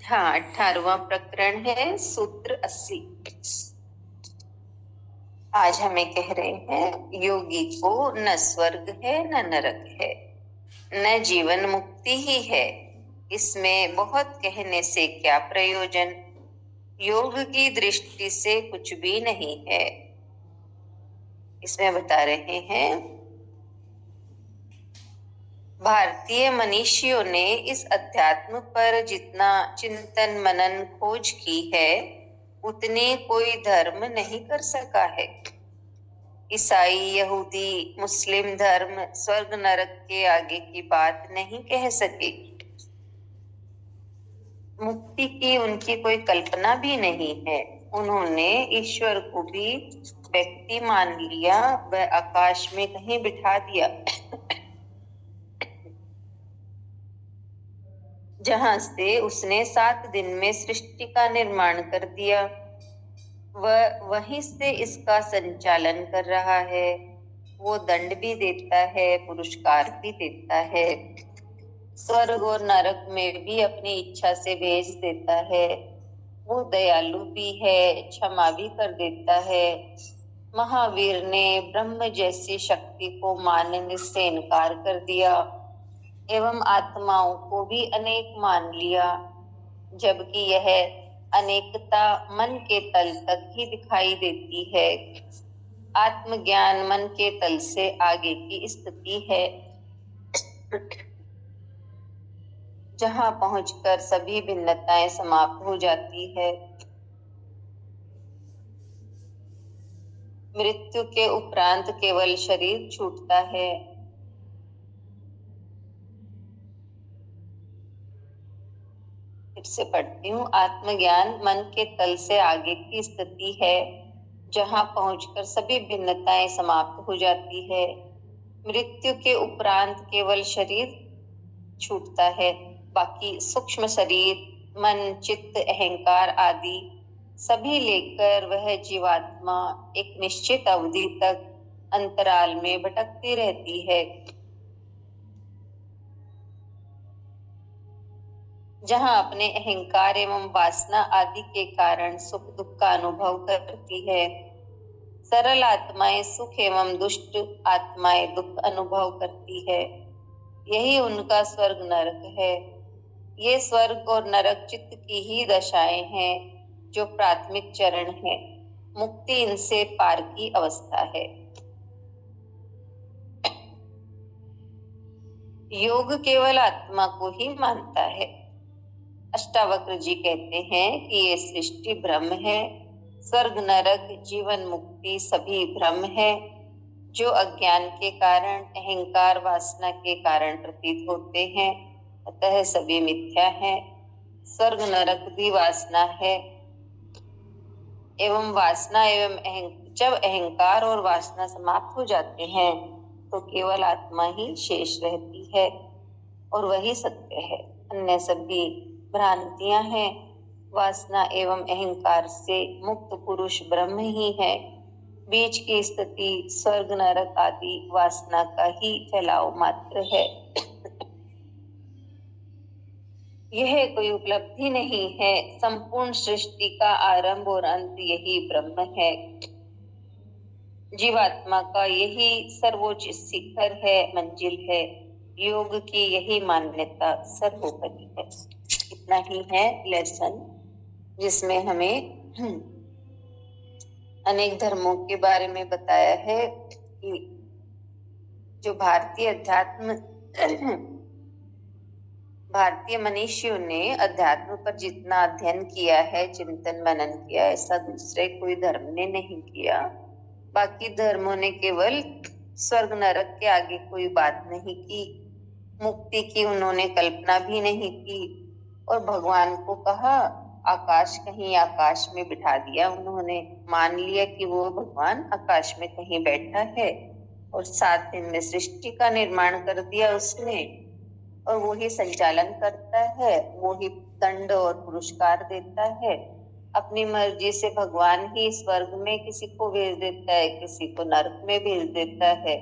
हाँ, 18वां प्रकरण है, सूत्र 80। आज हमें कह रहे हैं योगी को न स्वर्ग है न नरक है, न जीवन मुक्ति ही है, इसमें बहुत कहने से क्या प्रयोजन, योग की दृष्टि से कुछ भी नहीं है। इसमें बता रहे हैं भारतीय मनीषियों ने इस अध्यात्म पर जितना चिंतन मनन खोज की है उतने कोई धर्म नहीं कर सका है। ईसाई, यहूदी, मुस्लिम धर्म स्वर्ग नरक के आगे की बात नहीं कह सकेगी। मुक्ति की उनकी कोई कल्पना भी नहीं है। उन्होंने ईश्वर को भी व्यक्ति मान लिया व आकाश में कहीं बिठा दिया जहां से उसने 7 दिन में सृष्टि का निर्माण कर दिया। वह वहीं से इसका संचालन कर रहा है। वो दंड भी देता है, पुरस्कार भी देता है, स्वर्ग और नरक में भी अपनी इच्छा से भेज देता है। वो दयालु भी है, क्षमा भी कर देता है। महावीर ने ब्रह्म जैसी शक्ति को मानने से इनकार कर दिया एवं आत्माओं को भी अनेक मान लिया, जबकि यह अनेकता मन के तल तक ही दिखाई देती है। आत्मज्ञान मन के तल से आगे की स्थिति है, जहां पहुंचकर सभी भिन्नताएं समाप्त हो जाती है। मृत्यु के उपरांत केवल शरीर छूटता है। फिर से पढ़ती हूँ। आत्मज्ञान मन के तल से आगे की स्थिति है, जहां पहुंचकर सभी भिन्नताएं समाप्त हो जाती है। मृत्यु के उपरांत केवल शरीर छूटता है, बाकी सूक्ष्म शरीर, मन, चित्त, अहंकार आदि सभी लेकर वह जीवात्मा एक निश्चित अवधि तक अंतराल में भटकती रहती है, जहां अपने अहंकार एवं वासना आदि के कारण सुख दुख का अनुभव करती है। सरल आत्माएं सुख एवं दुष्ट आत्माएं दुख अनुभव करती है। यही उनका स्वर्ग नरक है। ये स्वर्ग और नरक चित्त की ही दशाएं हैं, जो प्राथमिक चरण है। मुक्ति इनसे पार की अवस्था है। योग केवल आत्मा को ही मानता है। अष्टावक्र जी कहते हैं कि ये सृष्टि भ्रम है, स्वर्ग नरक जीवन मुक्ति सभी भ्रम है, जो अज्ञान के कारण अहंकार वासना के कारण प्रतीत होते हैं, अतः सभी मिथ्या है। स्वर्ग नरक भी वासना है एवं वासना एवं जब अहंकार और वासना समाप्त हो जाते हैं तो केवल आत्मा ही शेष रहती है और वही सत्य है। अन्य सभी भ्रांतियां हैं। वासना एवं अहंकार से मुक्त पुरुष ब्रह्म ही है। बीच की स्थिति स्वर्ग नरक आदि वासना का ही फैलाव मात्र है। यह कोई उपलब्धि नहीं है। संपूर्ण सृष्टि का आरंभ और अंत यही ब्रह्म है। जीवात्मा का यही सर्वोच्च शिखर है, मंजिल है। योग की यही मान्यता सर्वोपरि है। इतना ही है लेसन, जिसमें हमें अनेक धर्मों के बारे में बताया है कि जो भारतीय मनीषियों ने अध्यात्म पर जितना अध्ययन किया है, चिंतन मनन किया, ऐसा दूसरे कोई धर्म ने नहीं किया। बाकी धर्मों ने केवल स्वर्ग नरक के आगे कोई बात नहीं की, मुक्ति की उन्होंने कल्पना भी नहीं की, और भगवान को कहा आकाश, कहीं आकाश में बिठा दिया। उन्होंने मान लिया कि वो भगवान आकाश में कहीं बैठा है और 7 दिन में सृष्टि का निर्माण कर दिया उसने, और वो ही संचालन करता है, वो ही दंड और पुरस्कार देता है। अपनी मर्जी से भगवान ही स्वर्ग में किसी को भेज देता है, किसी को नरक में भेज देता है।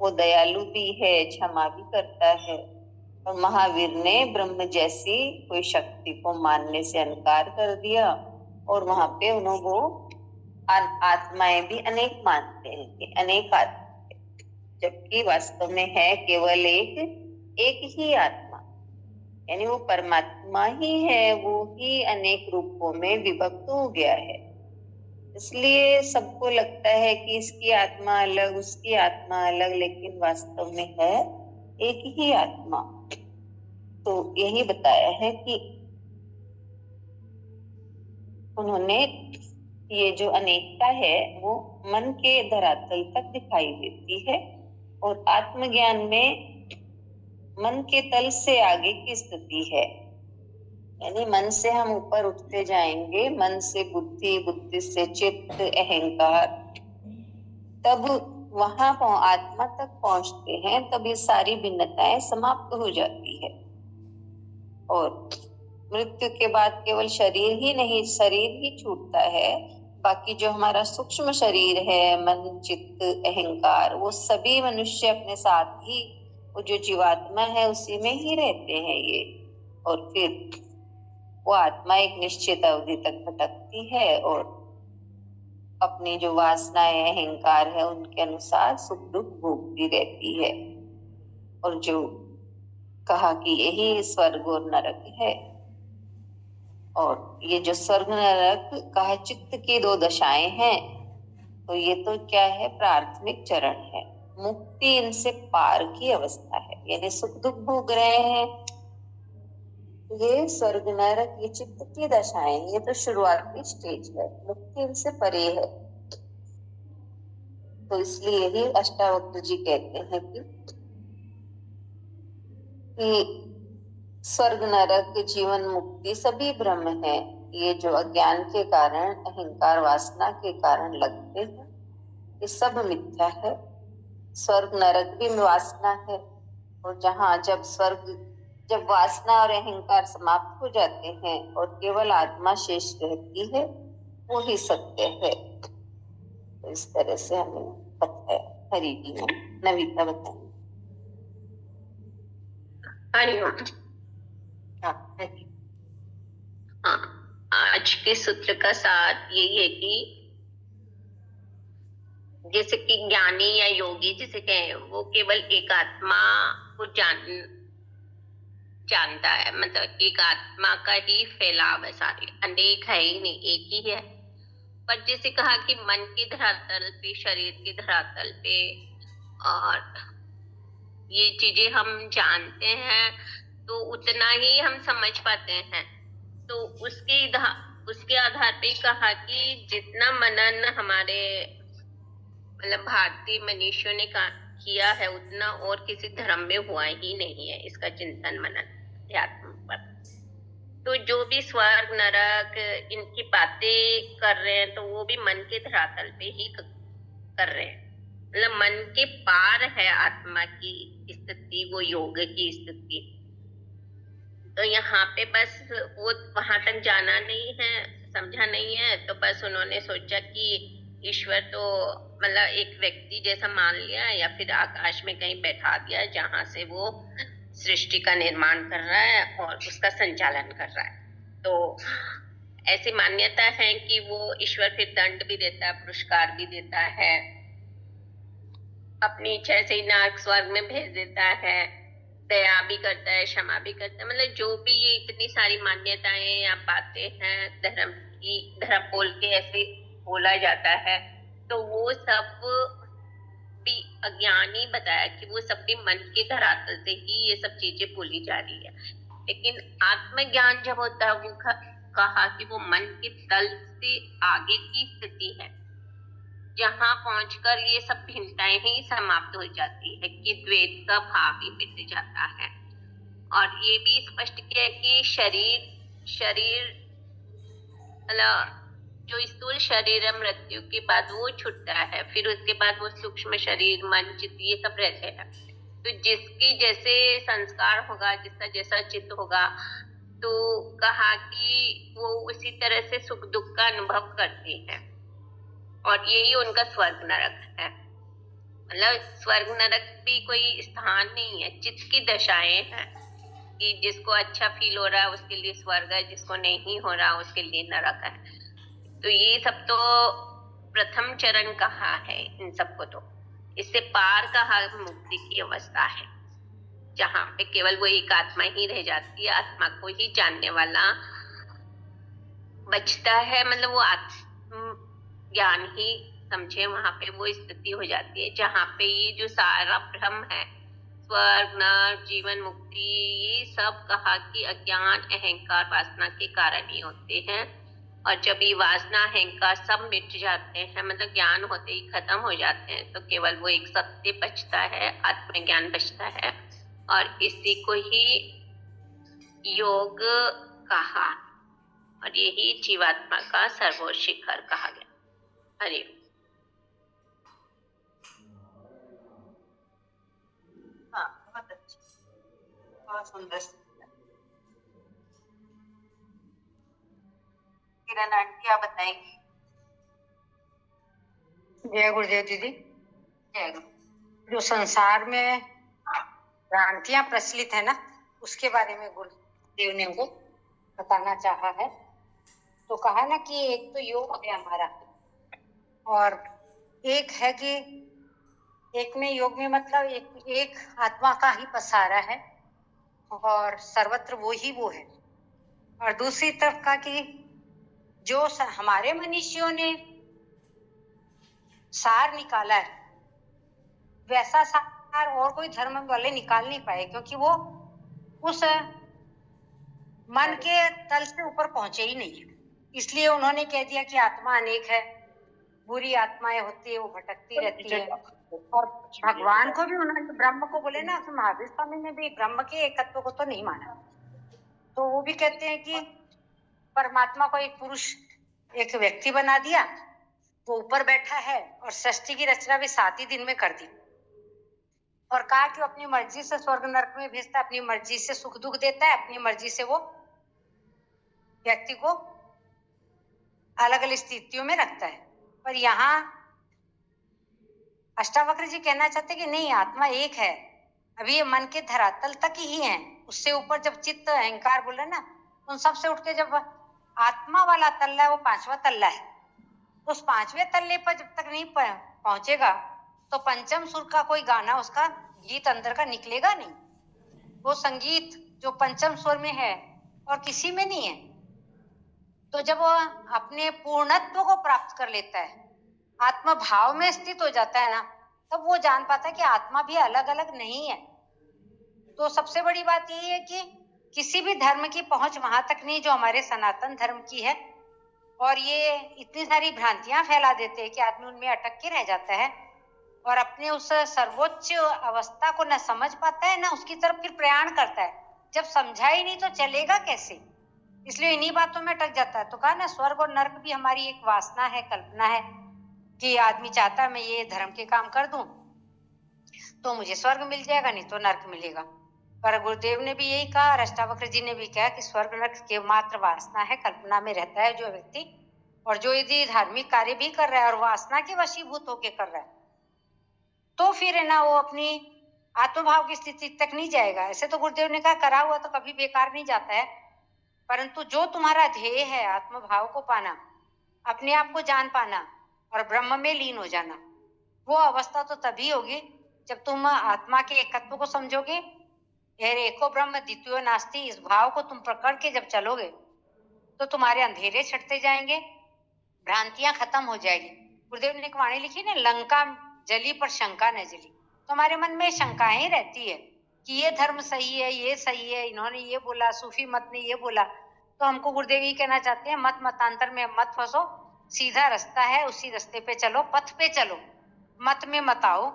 वो दयालु भी है, क्षमा भी करता है। और महावीर ने ब्रह्म जैसी कोई शक्ति को मानने से इनकार कर दिया और वहां पे उन्होंने वो आत्माएं भी अनेक मानते हैं कि अनेक आत्मा, जबकि वास्तव में है केवल एक ही आत्मा, यानी वो परमात्मा ही है, वो ही अनेक रूपों में विभक्त हो गया है। इसलिए सबको लगता है कि इसकी आत्मा अलग, उसकी आत्मा अलग, लेकिन वास्तव में है एक ही आत्मा। तो यही बताया है कि उन्होंने ये जो अनेकता है वो मन के धरातल तक दिखाई देती है और आत्मज्ञान में मन के तल से आगे की स्थिति है, यानी मन से हम ऊपर उठते जाएंगे, मन से बुद्धि, बुद्धि से चित्त, अहंकार, तब वहां आत्मा तक पहुंचते हैं, तब ये सारी भिन्नताएं समाप्त हो जाती है और मृत्यु के बाद केवल शरीर ही नहीं, शरीर ही छूटता है, बाकी जो हमारा सूक्ष्म शरीर है, मन, चित्त, अहंकार, वो सभी मनुष्य अपने साथ ही, वो जो जीवात्मा है उसी में ही रहते हैं ये, और फिर वो आत्मा एक निश्चित अवधि तक भटकती है और अपनी जो वासनाएं, अहंकार है, उनके अनुसार सुख दुख भोगती रहती है। और जो कहा कि यही स्वर्ग और नरक है, और ये जो स्वर्ग नरक कहा चित्त की दो दशाएं हैं, तो ये तो क्या है, प्राथमिक चरण है, मुक्ति इनसे पार की अवस्था है, यानी सुख दुख भोग रहे हैं, ये स्वर्ग नरक, ये चित्त की दशाएं, ये तो शुरुआती स्टेज है, मुक्ति इनसे परे है। तो इसलिए ही अष्टावक्र जी कहते हैं कि स्वर्ग नरक, जीवन मुक्ति सभी ब्रह्म है, ये जो अज्ञान के कारण, अहंकार, वासना के कारण लगते हैं, ये सब मिथ्या है। स्वर्ग नरक भी वासना है, और जब वासना और अहंकार समाप्त हो जाते हैं और केवल आत्मा शेष रहती है, वो ही सत्य है। तो इस तरह से हमें बताया हरि जी ने। नविता बताएं। हरिओम। आज के सूत्र का साथ यही है कि जैसे कि ज्ञानी या योगी जिसे कहें, वो केवल एक आत्मा को जानता है, मतलब एक आत्मा का ही फैलाव है, सारे अनेक है ही नहीं, एक ही है। पर जैसे कहा कि मन की धरातल पे, शरीर की धरातल पे, और ये चीजें हम जानते हैं तो उतना ही हम समझ पाते हैं। तो उसके आधार पे कहा कि जितना मनन हमारे मतलब भारतीय मनुष्यों ने किया है, उतना और किसी धर्म में हुआ ही नहीं है, इसका चिंतन मनन अध्यात्म पर। तो जो भी स्वर्ग नरक इनकी बातें कर रहे हैं, तो वो भी मन के धरातल पे ही कर रहे हैं, मतलब मन के पार है आत्मा की स्थिति, वो योग की स्थिति। तो यहाँ पे बस वो वहां तक जाना नहीं है, समझा नहीं है, तो बस उन्होंने सोचा कि ईश्वर तो मतलब एक व्यक्ति जैसा मान लिया, या फिर आकाश में कहीं बैठा दिया जहां से वो सृष्टि का निर्माण कर रहा है और उसका संचालन कर रहा है। तो ऐसी मान्यता है कि वो ईश्वर फिर दंड भी देता है, पुरस्कार भी देता है, अपनी इच्छा से ही नरक स्वर्ग में भेज देता है, दया भी करता है, क्षमा भी करता है, मतलब जो भी ये इतनी सारी मान्यताएं या बातें हैं धर्म की, धर्म बोल के ऐसे बोला जाता है, तो वो सब भी अज्ञानी बताया कि वो सब भी मन के धरातल से ही ये सब चीजें बोली जा रही है। लेकिन आत्मज्ञान जब होता है, वो कहा कि वो मन के तल से आगे की स्थिति है, जहां पहुंचकर ये सब भिन्नताएं ही समाप्त हो जाती है, कि द्वैत का भाव ही मिट जाता है। और ये भी स्पष्ट किया कि शरीर मतलब जो स्थूल शरीर है, मृत्यु के बाद वो छूटता है, फिर उसके बाद वो सूक्ष्म शरीर, मन, चित्त, ये सब रहते हैं। तो जिसकी जैसे संस्कार होगा, जिसका जैसा चित्त होगा, तो कहा कि वो उसी तरह से सुख दुख का अनुभव करते हैं, और यही उनका स्वर्ग नरक है। मतलब स्वर्ग नरक भी कोई स्थान नहीं है, चित्त की दशाएं हैं। कि जिसको अच्छा फील हो रहा है उसके लिए स्वर्ग है, जिसको नहीं हो रहा उसके लिए नरक है। तो ये सब तो प्रथम चरण कहा है इन सबको। तो इससे पार कहा मुक्ति की अवस्था है, जहाँ पे केवल वो एक आत्मा ही रह जाती है, आत्मा को ही जानने वाला बचता है। मतलब वो आत्म ज्ञान ही समझे, वहां पे वो स्थिति हो जाती है जहाँ पे ये जो सारा भ्रम है, स्वर्ग नरक जीवन मुक्ति, ये सब कहा कि अज्ञान अहंकार वासना के कारण ही होते हैं। और जब ये वासना अहंकार सब मिट जाते हैं, मतलब ज्ञान होते ही खत्म हो जाते हैं, तो केवल वो एक सत्य बचता है, आत्मज्ञान बचता है। और इसी को ही योग कहा, और यही जीवात्मा का सर्वोच्च शिखर कहा गया। हरि हाँ, बहुत अच्छा, बहुत सुंदर। किरण आंटी, आप बताएंगी? जय गुरुदेव दीदी। जय गुरु। जो संसार में भ्रांतियां प्रचलित है ना, उसके बारे में गुरुदेव ने हमको बताना चाहा है। तो कहा ना कि एक तो योग है हमारा, और एक है कि एक में योग में मतलब एक आत्मा का ही पसारा है, और सर्वत्र वो ही वो है। और दूसरी तरफ का कि जो हमारे मनुष्यों ने सार निकाला है, वैसा सार और कोई धर्म वाले निकाल नहीं पाए, क्योंकि वो उस मन के तल से ऊपर पहुंचे ही नहीं। इसलिए उन्होंने कह दिया कि आत्मा अनेक है, बुरी आत्माएं होती है, वो भटकती रहती है। और भगवान को भी उन्होंने ब्रह्म को बोले ना, तो महावीर स्वामी ने भी ब्रह्म के एकत्व को तो नहीं माना। तो वो भी कहते हैं कि परमात्मा को एक पुरुष एक व्यक्ति बना दिया, वो ऊपर बैठा है, और सृष्टि की रचना भी 7 ही दिन में कर दी, और कहा कि वो अपनी मर्जी से स्वर्ग नरक में भेजता है, अपनी मर्जी से सुख दुख देता है, अपनी मर्जी से वो व्यक्ति को अलग अलग स्थितियों में रखता है। पर यहाँ अष्टावक्र जी कहना चाहते कि नहीं, आत्मा एक है। अभी ये मन के धरातल तक ही है, उससे ऊपर जब चित्त अहंकार बोले ना, उन सबसे उठ के जब आत्मा वाला तल्ला है, वो 5वां तल्ला है, उस 5वें तल्ले पर जब तक नहीं पहुंचेगा, तो पंचम सुर का कोई गाना, उसका गीत अंदर का निकलेगा नहीं। वो संगीत जो पंचम स्वर में है और किसी में नहीं है। तो जब वो अपने पूर्णत्व को प्राप्त कर लेता है, आत्मा भाव में स्थित हो जाता है ना, तब वो जान पाता है कि आत्मा भी अलग अलग नहीं है। तो सबसे बड़ी बात यही है कि किसी भी धर्म की पहुंच वहां तक नहीं जो हमारे सनातन धर्म की है। और ये इतनी सारी भ्रांतियां फैला देते हैं कि आदमी उनमें अटक के रह जाता है, और अपने उस सर्वोच्च अवस्था को न समझ पाता है, ना उसकी तरफ फिर प्रयाण करता है। जब समझा ही नहीं तो चलेगा कैसे? इसलिए इन्हीं बातों में अटक जाता है। तो कहा ना, स्वर्ग और नर्क भी हमारी एक वासना है, कल्पना है, कि आदमी चाहता है मैं ये धर्म के काम कर दूं तो मुझे स्वर्ग मिल जाएगा, नहीं तो नर्क मिलेगा। पर गुरुदेव ने भी यही कहा, और अष्टावक्र जी ने भी कहा कि स्वर्ग नर्क के मात्र वासना है, कल्पना में रहता है जो व्यक्ति। और जो यदि धार्मिक कार्य भी कर रहा है और वासना के वशीभूत होकर कर रहा है, तो फिर है ना, वो अपनी आत्मभाव की स्थिति तक नहीं जाएगा। ऐसे तो गुरुदेव ने कहा, करा हुआ तो कभी बेकार नहीं जाता है, परंतु जो तुम्हारा ध्येय है, आत्मभाव को पाना, अपने आप को जान पाना और ब्रह्म में लीन हो जाना, वो अवस्था तो तभी होगी जब तुम आत्मा के एकत्व को समझोगे। एको ब्रह्म द्वितीयो नास्ति, इस भाव को तुम पकड़ के जब चलोगे, तो तुम्हारे अंधेरे छटते जाएंगे, भ्रांतियां खत्म हो जाएगी। गुरुदेव ने एक वाणी लिखी ना, लंका जली पर शंका न जली। तो हमारे मन में शंकाएं रहती है कि ये धर्म सही है, ये सही है, इन्होंने ये बोला, सूफी मत ने ये बोला। तो हमको गुरुदेव ये कहना चाहते हैं, मत मतांतर में मत फंसो, सीधा रास्ता है, उसी रास्ते पे चलो, पथ पे चलो, मत में मत आओ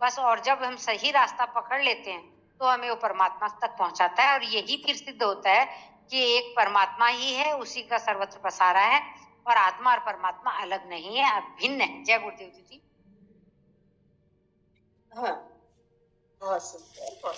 बस। और जब हम सही रास्ता पकड़ लेते हैं तो हमें वो परमात्मा तक पहुंचाता है। और यही फिर सिद्ध होता है कि एक परमात्मा ही है, उसी का सर्वत्र पसारा है, और आत्मा और परमात्मा अलग नहीं है, भिन्न है। जय गुरुदेव जी। हाँ, बहुत सुंदर, बहुत